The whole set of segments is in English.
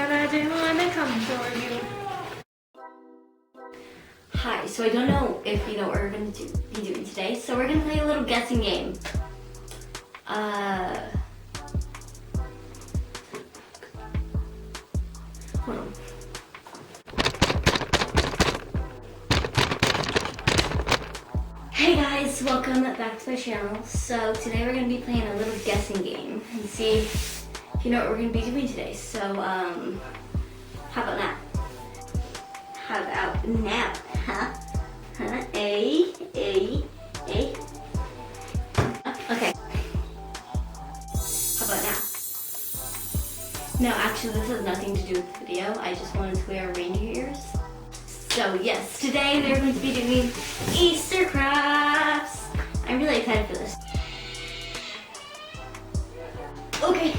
but I do wanna come for you. Hi, so I don't know if you know what we're going to be doing today, so we're going to play a little guessing game. Hold on. Hey guys, welcome back to my channel. So today we're going to be playing a little guessing game and see if you know what we're going to be doing today. So, how about now? How about now, huh? Huh? A. Okay. How about now? No, actually this has nothing to do with the video. I just wanted to wear reindeer ears. So yes, today we're going to be doing Easter crafts. I'm really excited for this. Okay,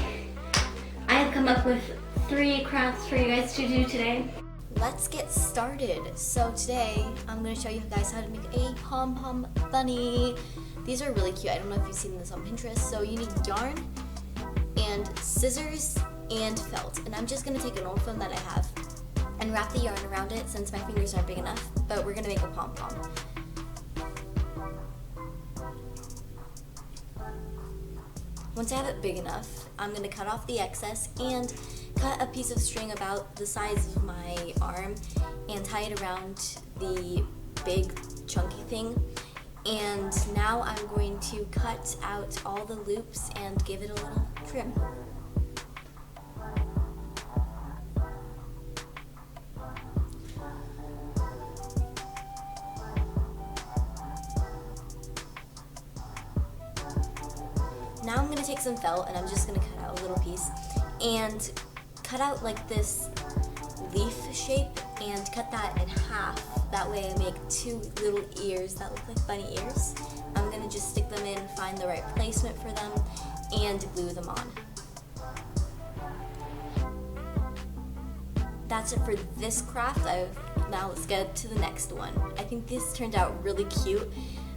I have come up with 3 crafts for you guys to do today. Let's get started. So today I'm going to show you guys how to make a pom-pom bunny. These are really cute. I don't know if you've seen this on Pinterest. So you need yarn and scissors and felt. And I'm just going to take an old foam that I have and wrap the yarn around it since my fingers aren't big enough, but we're going to make a pom-pom. Once I have it big enough, I'm going to cut off the excess and cut a piece of string about the size of my arm and tie it around the big chunky thing. And now I'm going to cut out all the loops and give it a little trim. Now I'm going to take some felt and I'm just going to cut out a little piece and cut out like this leaf shape and cut that in half. That way I make 2 little ears that look like bunny ears. I'm going to just stick them in, find the right placement for them, and glue them on. That's it for this craft. Now let's get to the next one. I think this turned out really cute.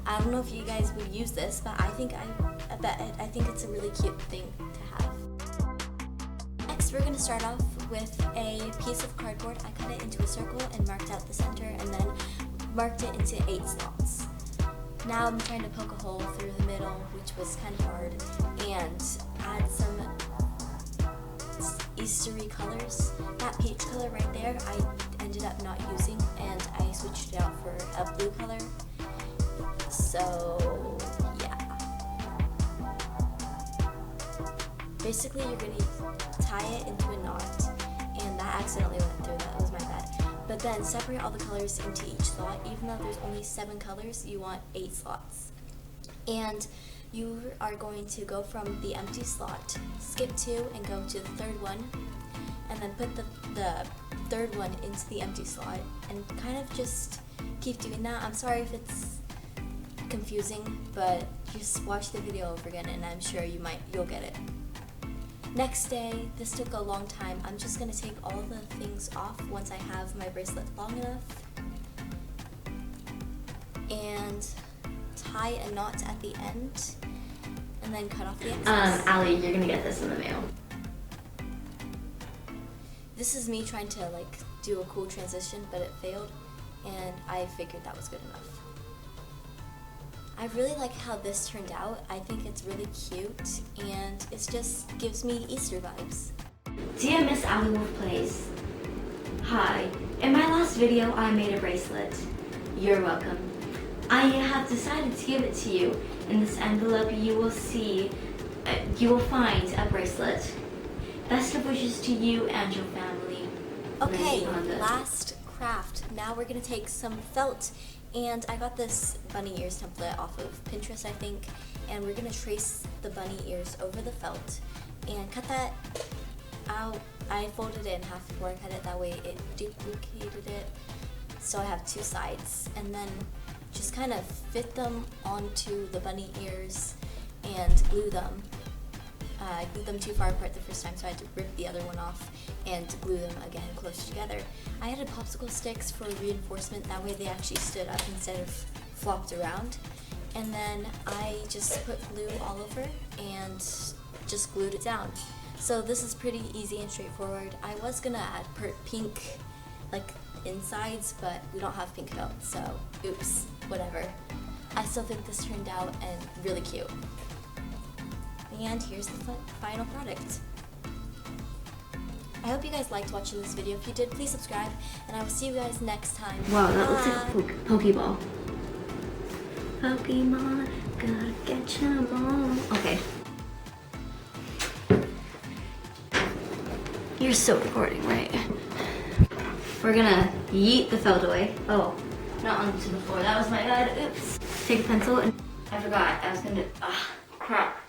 I don't know if you guys would use this, but I think it's a really cute thing to have. Next, we're going to start off with a piece of cardboard. I cut it into a circle and marked out the center and then marked it into 8 slots. Now I'm trying to poke a hole through the middle, which was kind of hard, and add some Eastery colors. That peach color right there, I ended up not using, and I switched it out for a blue color. So, yeah. Basically, you're going to tie it into a knot, and that accidentally went through. That was my bad. But then separate all the colors into each slot. Even though there's only 7 colors, you want 8 slots. And you are going to go from the empty slot, skip 2, and go to the 3rd one, and then put the 3rd one into the empty slot, and kind of just keep doing that. I'm sorry if it's confusing, but just watch the video over again and I'm sure you'll get it. Next day, this took a long time. I'm just going to take all the things off once I have my bracelet long enough and tie a knot at the end and then cut off the excess. Allie, you're going to get this in the mail. This is me trying to do a cool transition, but it failed and I figured that was good enough. I really like how this turned out. I think it's really cute and it just gives me Easter vibes. Dear Miss Allie Wolf Plays, hi. In my last video, I made a bracelet. You're welcome. I have decided to give it to you. In this envelope, you will find a bracelet. Best of wishes to you and your family. Okay, Linty Panda. last craft. Now we're gonna take some felt. And I got this bunny ears template off of Pinterest, I think, and we're going to trace the bunny ears over the felt and cut that out. I folded it in half before I cut it, that way it duplicated it, so I have 2 sides, and then just kind of fit them onto the bunny ears and glue them. I glued them too far apart the first time, so I had to rip the other one off and glue them again close together. I added popsicle sticks for reinforcement, that way they actually stood up instead of flopped around. And then I just put glue all over and just glued it down. So this is pretty easy and straightforward. I was gonna add pink like insides, but we don't have pink felt, so oops, whatever. I still think this turned out and really cute. And here's the final product. I hope you guys liked watching this video. If you did, please subscribe, and I will see you guys next time. Wow, that looks Bye. like a Pokeball. Pokemon, gotta get 'em all. Okay. You're still recording, right? We're gonna yeet the felt away. Oh, not onto the floor. That was my bad. Oops. Take a pencil and I forgot. I was gonna. Ah, crap.